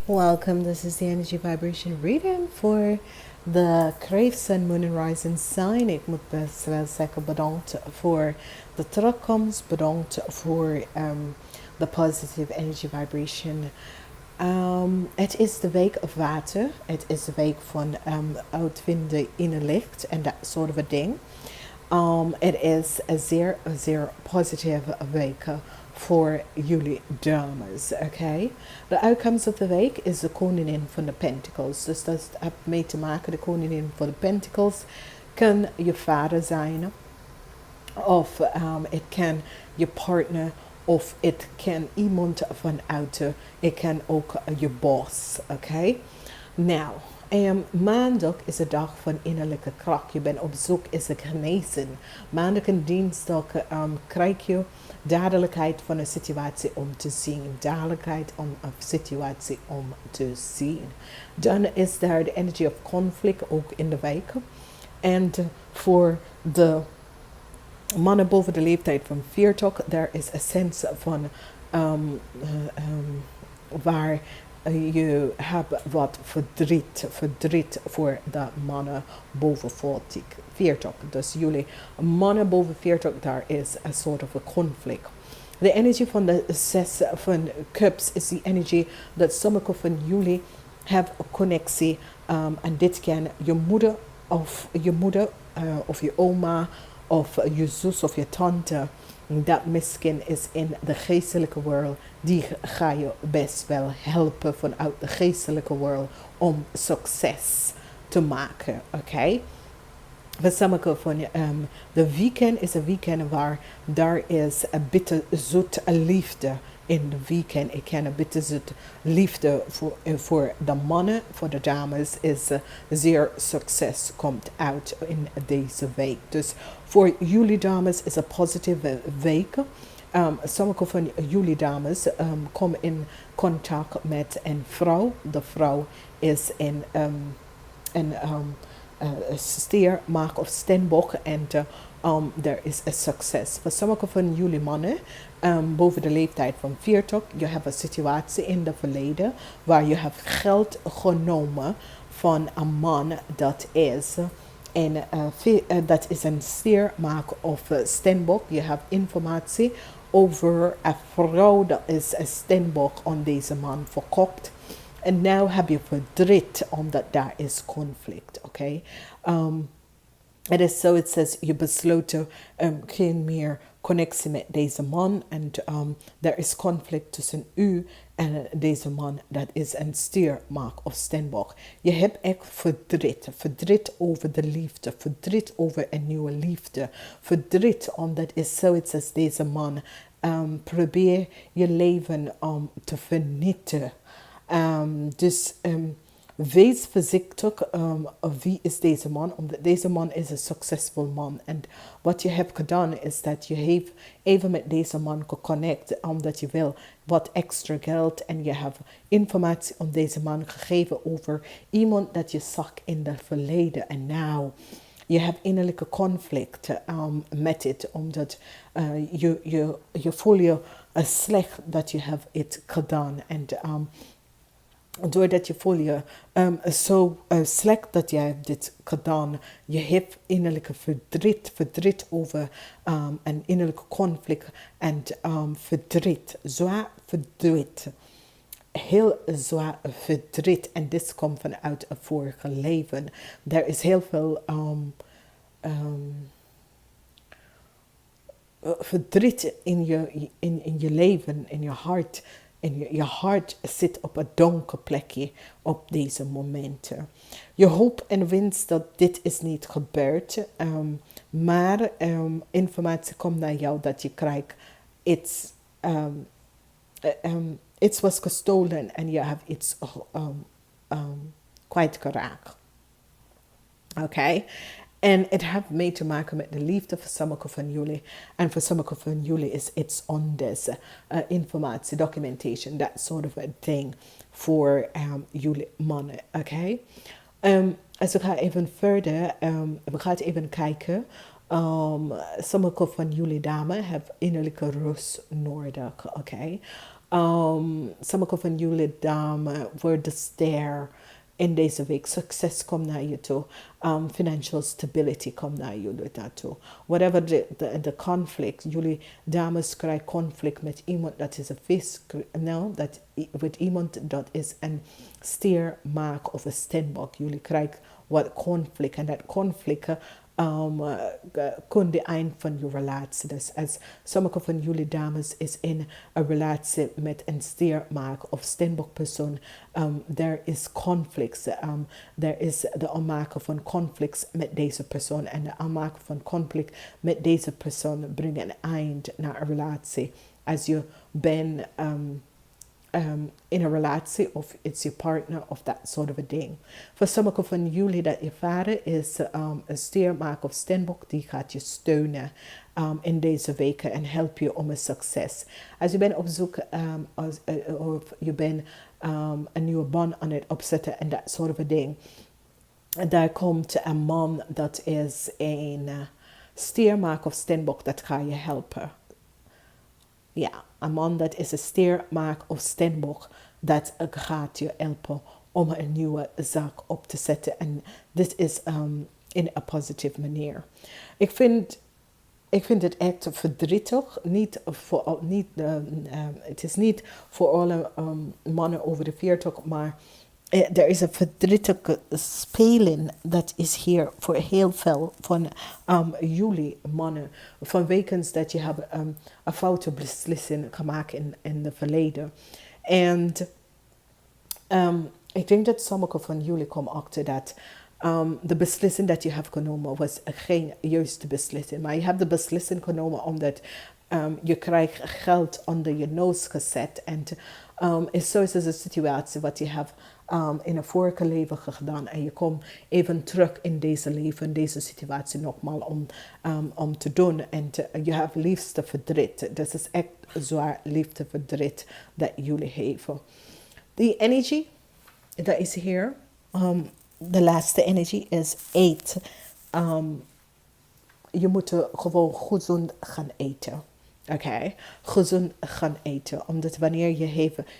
Welcome. This is the energy vibration reading voor de Kreeft, Sun, Moon and Rising sign. Ik moet best wel zeggen bedankt voor de terugkomst. Bedankt voor de positive energy vibration. Het is de week of water. Het is de week van uitvinden in het licht en dat soort of ding. Het is een zeer positieve week voor jullie dames, oké? De uitkomst van de week is de koningin van de pentacles. Dus dat heeft mee te maken, de koningin van de pentacles kan je vader zijn, of het kan je partner, of het kan iemand vanuit, het kan ook je boss, oké? Nou, maandag is de dag van innerlijke kracht. Je bent op zoek is het genezen. Maandag en dinsdag krijg je duidelijkheid van een situatie om te zien. Duidelijkheid om een situatie om te zien. Dan is daar de energy of conflict ook in de week. En voor de mannen boven de leeftijd van 40, daar is een sense van waar je hebt wat verdriet voor de mannen boven 40. Dus jullie mannen boven 40, daar is een soort van conflict. De energie van de 6 van cups is die energie dat sommige van jullie hebben een connectie. En dit kan je moeder of je oma of je zus of je tante dat misschien is in de geestelijke wereld, die ga je best wel helpen vanuit de geestelijke wereld om succes te maken, oké? Voor sommige van de weekend is een weekend waar daar is een bitterzoet liefde in de weekend. Ik ken een bitterzoet liefde voor de mannen, voor de dames is zeer succes komt uit in deze week. Dus voor jullie dames is een positieve week. Sommige van jullie dames komen in contact met een vrouw. De vrouw is een stier, maak of steenbok en er is een succes. Voor sommige van jullie mannen boven de leeftijd van 40, je hebt een situatie in het verleden waar je hebt geld genomen van een man dat is dat is een stier, maak of steenbok. Je hebt informatie over een vrouw dat is een steenbok aan deze man verkocht. En nu heb je verdriet omdat daar is conflict, oké? Het is zo, het says je besloten geen meer connectie met deze man en er is conflict tussen u en deze man, dat is een stiermaak of steenbok. Je hebt echt verdriet over de liefde, verdriet over een nieuwe liefde, verdriet omdat is zoiets als deze man probeer je leven te vernietigen. Wees voorzichtig wie is deze man, omdat deze man is een succesvol man. En wat je hebt gedaan is dat je heeft even met deze man geconnect, omdat je wil wat extra geld en je hebt informatie om deze man gegeven over iemand dat je zag in het verleden. En nou, je hebt innerlijke conflict met het, omdat je voelt je slecht dat je hebt het gedaan. En doordat je voelt je zo slecht dat jij dit gedaan. Je hebt innerlijke verdriet over een innerlijke conflict en zwaar verdriet. Heel zwaar verdriet en dit komt vanuit een vorige leven. Er is heel veel verdriet in je leven, in je hart. En je hart zit op een donker plekje op deze momenten. Je hoopt en wenst dat dit is niet gebeurd. Maar informatie komt naar jou dat je krijgt iets was gestolen en je hebt iets kwijtgeraakt. Oké? En het heeft mee te maken met de liefde voor sommige van jullie. En voor sommige van jullie is iets anders. Informatie, documentation, that sort of a thing. Voor jullie mannen. Oké? Dus we gaan even verder. We gaan even kijken. Sommige van jullie dames hebben innerlijke rust nodig. Oké? Sommige van jullie dames worden ster in deze week. Succes komt naar je toe. Financial stability komt naar jullie naartoe. Whatever the conflict. Jullie dames krijgen conflict met iemand dat is een vis. Nou, dat met iemand dat is een stier, maak of een steenbok. Jullie krijgen wat conflict. En dat conflict kon de eind van je relatie. Dus als sommige van jullie dames is in een relatie met een stiermaak of steenbok persoon, there is conflicts. Er is de aanmaken van conflicts met deze persoon. En de aanmaken van conflict met deze persoon brengt een eind naar een relatie. Als je bent in een relatie of it's je partner of dat soort of a ding. Voor sommigen van jullie dat je vader is een stiermaak of steenbok die gaat je steunen in deze weken en helpt je om een succes. Als je bent op zoek of je bent een nieuwe band aan het opzetten en dat soort of a ding. Daar komt een man dat is een stiermaak of steenbok dat gaat je helpen. Ja, een man dat is een stiermaak of steenbok dat gaat je helpen om een nieuwe zaak op te zetten. En dit is in een positieve manier. Ik vind het echt verdrietig. Het is niet voor alle mannen over de 40, maar er is een verdrietige speling dat is hier voor heel veel van jullie mannen. Vanwege dat je hebt een foute beslissing gemaakt in het verleden. En ik denk dat sommige van jullie komen achter dat de beslissing dat je hebt genomen was geen juiste beslissing. Maar je hebt de beslissing genomen omdat je krijgt geld onder je neus gezet. En zo is het een situatie wat je hebt in een vorige leven gedaan. En je komt even terug in deze leven, deze situatie nogmaals om te doen. En je hebt liefste verdriet. Dat is echt zwaar liefde verdriet dat jullie hebben. Die energie dat is hier. De laatste energie is eet. Je moet gewoon gezond gaan eten. Oké, gezond gaan eten. Omdat wanneer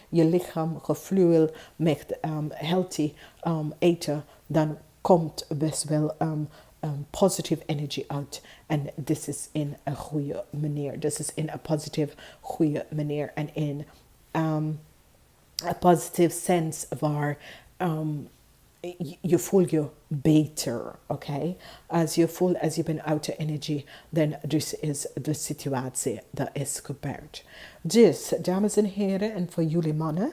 je lichaam gevloeid met healthy eten, dan komt best wel positive energy uit. En dit is in een goede manier. Dit is in een positieve, goede manier. En in een positieve sens waar je voelt je beter, oké? Als je voelt, als je bent uit de energie, dan dus is de situatie dat is gebeurd. Dus, dames en heren, en voor jullie mannen,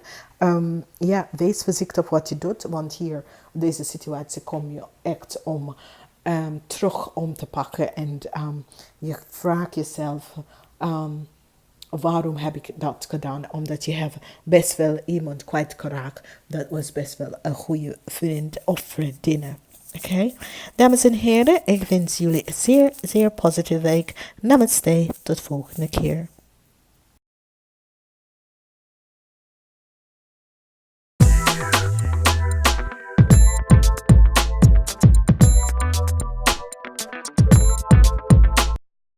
wees voorzichtig wat je doet, want hier, deze situatie kom je echt om terug om te pakken en je vraagt jezelf, waarom heb ik dat gedaan? Omdat je hebt best wel iemand kwijtgeraakt. Dat was best wel een goede vriend of vriendin. Oké? Dames en heren, ik wens jullie een zeer, zeer positieve week. Namaste, tot volgende keer.